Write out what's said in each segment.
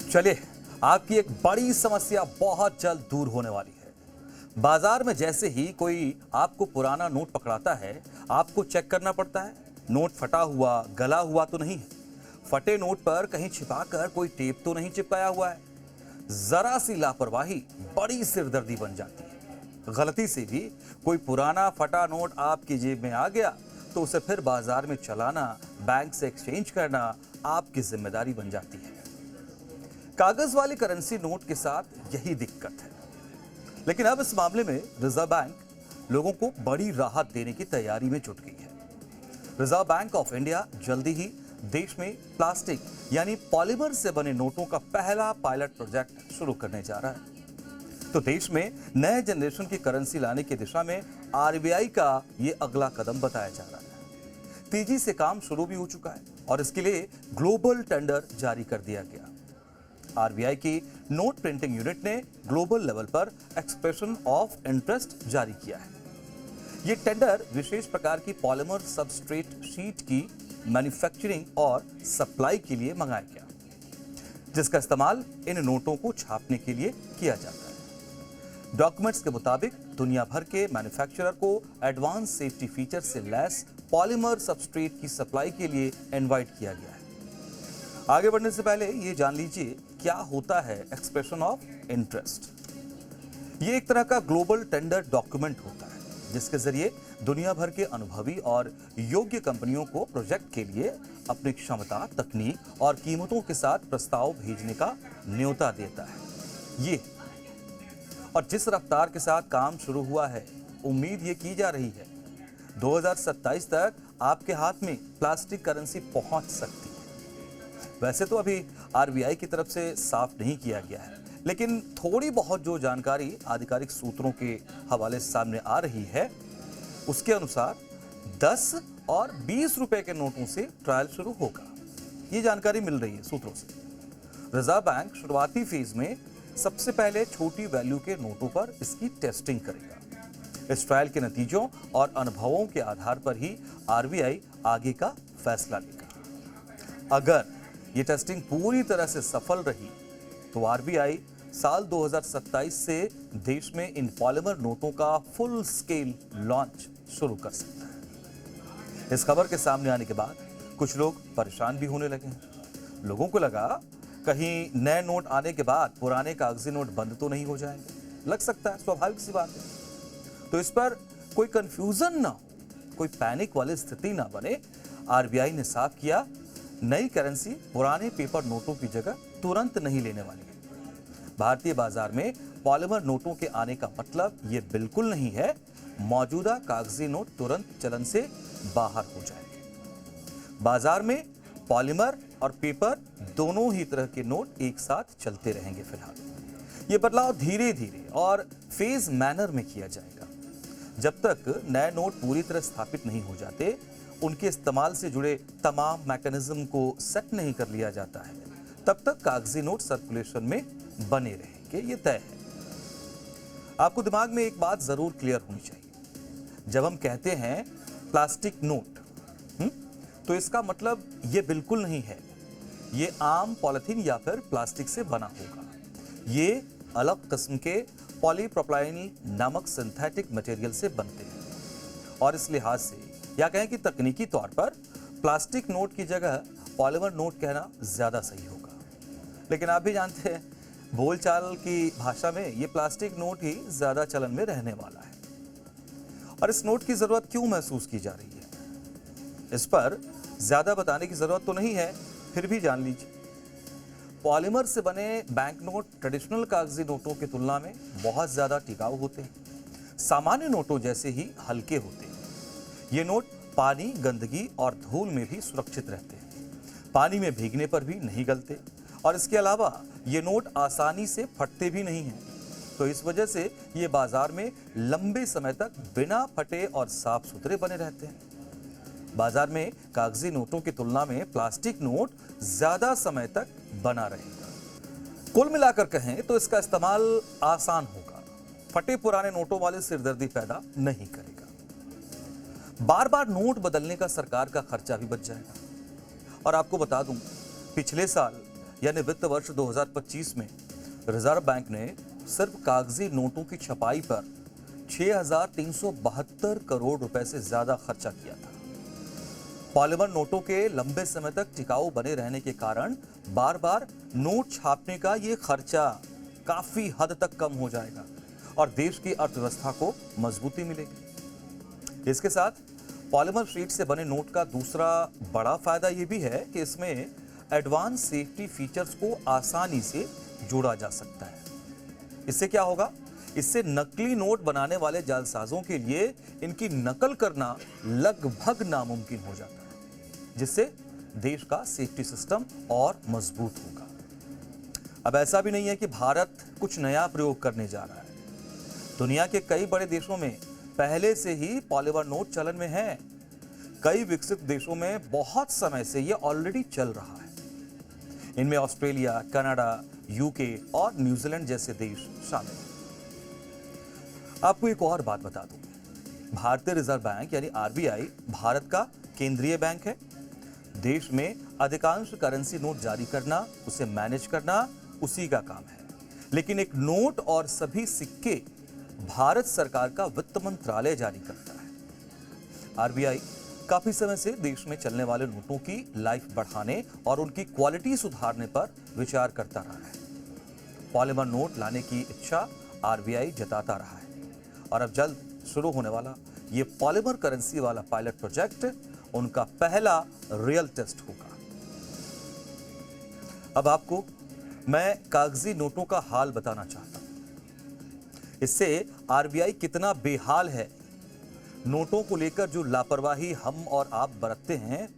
चलिए, आपकी एक बड़ी समस्या बहुत जल्द दूर होने वाली है। बाजार में जैसे ही कोई आपको पुराना नोट पकड़ाता है, आपको चेक करना पड़ता है नोट फटा हुआ, गला हुआ तो नहीं है। फटे नोट पर कहीं छिपाकर कोई टेप तो नहीं चिपकाया हुआ है। जरा सी लापरवाही बड़ी सिरदर्दी बन जाती है। गलती से भी कोई पुराना फटा नोट आपकी जेब में आ गया तो उसे फिर बाजार में चलाना, बैंक से एक्सचेंज करना आपकी जिम्मेदारी बन जाती है। कागज वाली करेंसी नोट के साथ यही दिक्कत है। लेकिन अब इस मामले में रिजर्व बैंक लोगों को बड़ी राहत देने की तैयारी में जुट गई है। रिजर्व बैंक ऑफ इंडिया जल्दी ही देश में प्लास्टिक यानी पॉलीमर से बने नोटों का पहला पायलट प्रोजेक्ट शुरू करने जा रहा है। तो देश में नए जनरेशन की करेंसी लाने की दिशा में आरबीआई का ये अगला कदम बताया जा रहा है। तेजी से काम शुरू भी हो चुका है और इसके लिए ग्लोबल टेंडर जारी कर दिया गया। आरबीआई की नोट प्रिंटिंग यूनिट ने ग्लोबल लेवल पर एक्सप्रेशन ऑफ इंटरेस्ट जारी किया है। ये टेंडर विशेष प्रकार की पॉलीमर सबस्ट्रेट शीट की मैन्युफैक्चरिंग और सप्लाई के लिए मंगाया गया, जिसका इस्तेमाल इन नोटों को छापने के लिए किया जाता है। डॉक्यूमेंट्स के मुताबिक दुनिया भर के मैन्युफैक्चरर को एडवांस सेफ्टी फीचर से लैस पॉलीमर सबस्ट्रेट की सप्लाई के लिए इनवाइट किया गया है। आगे बढ़ने से पहले ये जान लीजिए क्या होता है एक्सप्रेशन ऑफ इंटरेस्ट। ये एक तरह का ग्लोबल टेंडर डॉक्यूमेंट होता है जिसके जरिए दुनिया भर के अनुभवी और योग्य कंपनियों को प्रोजेक्ट के लिए अपनी क्षमता, तकनीक और कीमतों के साथ प्रस्ताव भेजने का न्योता देता है। ये और जिस रफ्तार के साथ काम शुरू हुआ है, उम्मीद ये की जा रही है 2027 तक आपके हाथ में प्लास्टिक करेंसी पहुंच सकती है। वैसे तो अभी आरबीआई की तरफ से साफ नहीं किया गया है, लेकिन थोड़ी बहुत जो जानकारी आधिकारिक सूत्रों के हवाले से सामने आ रही है, उसके अनुसार 10 और 20 रुपए के नोटों से ट्रायल शुरू होगा। ये जानकारी मिल रही है सूत्रों से। रिजर्व बैंक शुरुआती फेज में सबसे पहले छोटी वैल्यू के नोटों पर इसकी टेस्टिंग करेगा। इस ट्रायल के नतीजों और अनुभवों के आधार पर ही आरबीआई आगे का फैसला लेगा। अगर ये टेस्टिंग पूरी तरह से सफल रही तो आरबीआई साल 2027 से देश में इन पॉलीमर नोटों का फुल स्केल लॉन्च शुरू कर सकता है। इस खबर के सामने आने के बाद कुछ लोग परेशान भी होने लगे हैं। लोगों को लगा कहीं नए नोट आने के बाद पुराने कागजी नोट बंद तो नहीं हो जाएंगे। लग सकता है, स्वाभाविक सी बात है। तो इस पर कोई कंफ्यूजन ना हो, कोई पैनिक वाली स्थिति ना बने, आरबीआई ने साफ किया नई करेंसी पुराने पेपर नोटों की जगह तुरंत नहीं लेने वाली है। भारतीय बाजार में पॉलीमर नोटों के आने का मतलब ये बिल्कुल नहीं है मौजूदा कागजी नोट तुरंत चलन से बाहर हो जाएंगे। बाजार में पॉलीमर और पेपर दोनों ही तरह के नोट एक साथ चलते रहेंगे। फिलहाल ये बदलाव धीरे धीरे और फेज मैनर में किया जाएगा। जब तक नए नोट पूरी तरह स्थापित नहीं हो जाते, उनके इस्तेमाल से जुड़े तमाम मैकेनिज्म को सेट नहीं कर लिया जाता है, तब तक कागजी नोट सर्कुलेशन में बने रहेंगे, ये तय है। आपको दिमाग में एक बात जरूर क्लियर होनी चाहिए। जब हम कहते हैं प्लास्टिक नोट, तो इसका मतलब ये बिल्कुल नहीं है ये आम पॉलिथीन या फिर प्लास्टिक से बना होगा। ये अलग किस्म के पॉलीप्रोपाइलीन नामक सिंथेटिक मटेरियल से बनते हैं और इस लिहाज से या कहें कि तकनीकी तौर पर प्लास्टिक नोट की जगह पॉलीमर नोट कहना ज्यादा सही होगा। लेकिन आप भी जानते हैं बोलचाल की भाषा में ये प्लास्टिक नोट ही ज्यादा चलन में रहने वाला है। और इस नोट की जरूरत क्यों महसूस की जा रही है, इस पर ज्यादा बताने की जरूरत तो नहीं है, फिर भी जान लीजिए। पॉलीमर से बने बैंक नोट ट्रेडिशनल कागजी नोटों की तुलना में बहुत ज्यादा टिकाऊ होते हैं, सामान्य नोटों जैसे ही हल्के होते हैं। ये नोट पानी, गंदगी और धूल में भी सुरक्षित रहते हैं, पानी में भीगने पर भी नहीं गलते और इसके अलावा ये नोट आसानी से फटते भी नहीं हैं। तो इस वजह से ये बाजार में लंबे समय तक बिना फटे और साफ सुथरे बने रहते हैं। बाजार में कागजी नोटों की तुलना में प्लास्टिक नोट ज्यादा समय तक बना रहेगा। कुल मिलाकर कहें तो इसका इस्तेमाल आसान होगा, फटे पुराने नोटों वाली सिरदर्दी पैदा नहीं करेगा। बार बार नोट बदलने का सरकार का खर्चा भी बच जाएगा। और आपको बता दूं, पिछले साल यानी वित्त वर्ष 2025 में रिजर्व बैंक ने सिर्फ कागजी नोटों की छपाई पर 6,372 करोड़ रुपए से ज्यादा खर्चा किया था। पॉलीमर नोटों के लंबे समय तक टिकाऊ बने रहने के कारण बार बार नोट छापने का ये खर्चा काफी हद तक कम हो जाएगा और देश की अर्थव्यवस्था को मजबूती मिलेगी। इसके साथ पॉलीमर शीट से बने नोट का दूसरा बड़ा फायदा ये भी है कि इसमें एडवांस सेफ्टी फीचर्स को आसानी से जोड़ा जा सकता है। इससे क्या होगा? इससे नकली नोट बनाने वाले जालसाजों के लिए इनकी नकल करना लगभग नामुमकिन हो जाता है, जिससे देश का सेफ्टी सिस्टम और मजबूत होगा। अब ऐसा भी नहीं है कि भारत कुछ नया प्रयोग करने जा रहा है। दुनिया के कई बड़े देशों में पहले से ही पॉलीमर नोट चलन में है। कई विकसित देशों में बहुत समय से यह ऑलरेडी चल रहा है। इनमें ऑस्ट्रेलिया, कनाडा, यूके और न्यूजीलैंड जैसे देश शामिल हैं। आपको एक और बात बता दूं, भारतीय रिजर्व बैंक यानी आरबीआई भारत का केंद्रीय बैंक है। देश में अधिकांश करेंसी नोट जारी करना, उसे मैनेज करना उसी का काम है। लेकिन एक नोट और सभी सिक्के भारत सरकार का वित्त मंत्रालय जारी करता है। आरबीआई काफी समय से देश में चलने वाले नोटों की लाइफ बढ़ाने और उनकी क्वालिटी सुधारने पर विचार करता रहा है। पॉलीमर नोट लाने की इच्छा आरबीआई जताता रहा है और अब जल्द शुरू होने वाला ये पॉलीमर करेंसी वाला पायलट प्रोजेक्ट उनका पहला रियल टेस्ट होगा। अब आपको मैं कागजी नोटों का हाल बताना चाहता हूं। इससे आरबीआई कितना बेहाल है। नोटों को लेकर जो लापरवाही हम और आप बरतते हैं,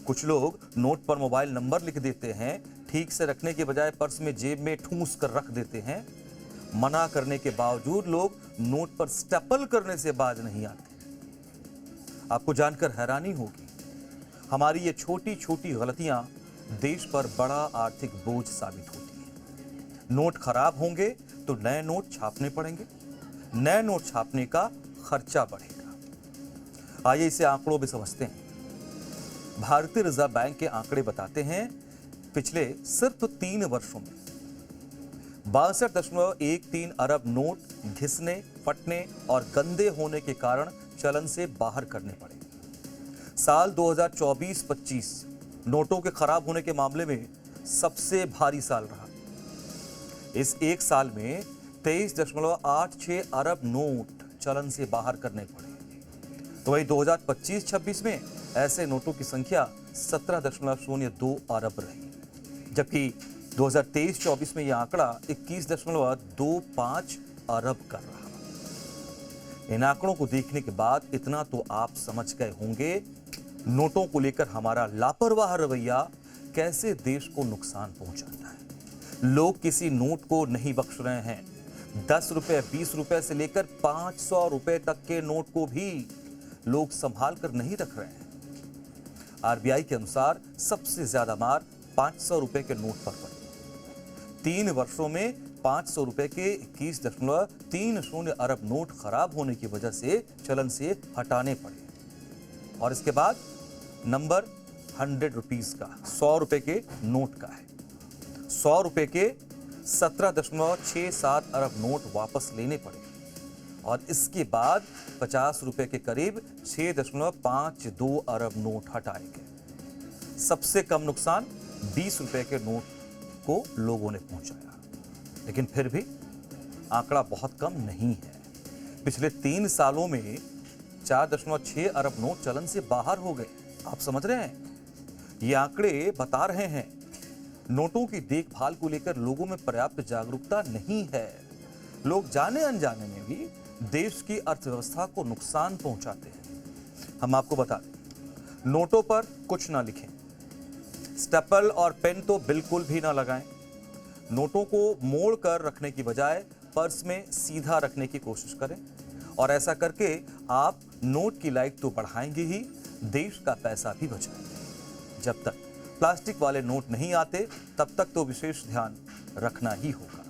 कुछ लोग नोट पर मोबाइल नंबर लिख देते हैं, ठीक से रखने के बजाय पर्स में जेब में ठूंस कर रख देते हैं। मना करने के बावजूद लोग नोट पर स्टेपल करने से बाज नहीं आते। आपको जानकर हैरानी होगी, हमारी ये छोटी छोटी गलतियां देश पर बड़ा आर्थिक बोझ साबित होती हैं। नोट खराब होंगे तो नए नोट छापने पड़ेंगे, नए नोट छापने का खर्चा बढ़ेगा। आइए इसे आंकड़ों में समझते हैं। भारतीय रिजर्व बैंक के आंकड़े बताते हैं, पिछले सिर्फ 3 वर्षों में 62.13 अरब नोट घिसने, फटने और गंदे होने के कारण चलन से बाहर करने पड़े। साल 2024-25 नोटों के खराब होने के मामले में सबसे भारी साल रहा। इस एक साल में 23.86 अरब नोट चलन से बाहर करने पड़े। तो वही 2025-26 में ऐसे नोटों की संख्या 17.02 अरब रही, जबकि 2023-24 में यह आंकड़ा 21.25 अरब कर रहा। इन आंकड़ों को देखने के बाद इतना तो आप समझ गए होंगे, नोटों को लेकर हमारा लापरवाह रवैया कैसे देश को नुकसान पहुंचाता है। लोग किसी नोट को नहीं बख्श रहे हैं। 10 रुपए, 20 रुपए से लेकर 500 रुपए तक के नोट को भी लोग संभाल कर नहीं रख रहे हैं। आरबीआई के अनुसार सबसे ज्यादा मार 500 रुपए के नोट पर पड़ी। 3 वर्षों में 500 रुपए के 21.30 अरब नोट खराब होने की वजह से चलन से हटाने पड़े। और इसके बाद नंबर 100 रुपीज का, 100 रुपए के नोट का है। 100 रुपए के 17.67 अरब नोट वापस लेने पड़े और इसके बाद 50 रुपए के करीब 6.52 अरब नोट हटाए गए। सबसे कम नुकसान 20 रुपए के नोट को लोगों ने पहुंचाया। लेकिन फिर भी आंकड़ा बहुत कम नहीं है। पिछले 3 सालों में 4.6 अरब नोट चलन से बाहर हो गए। आप समझ रहे हैं? ये आंकड़े बता रहे हैं नोटों की देखभाल को लेकर लोगों में पर्याप्त जागरूकता नहीं है। लोग जाने अनजाने में भी देश की अर्थव्यवस्था को नुकसान पहुंचाते हैं। हम आपको बता दें, नोटों पर कुछ ना लिखें, स्टेपल और पेन तो बिल्कुल भी ना लगाएं। नोटों को मोड़ कर रखने की बजाय पर्स में सीधा रखने की कोशिश करें और ऐसा करके आप नोट की लाइफ तो बढ़ाएंगे ही, देश का पैसा भी बचाएंगे। जब तक प्लास्टिक वाले नोट नहीं आते, तब तक तो विशेष ध्यान रखना ही होगा।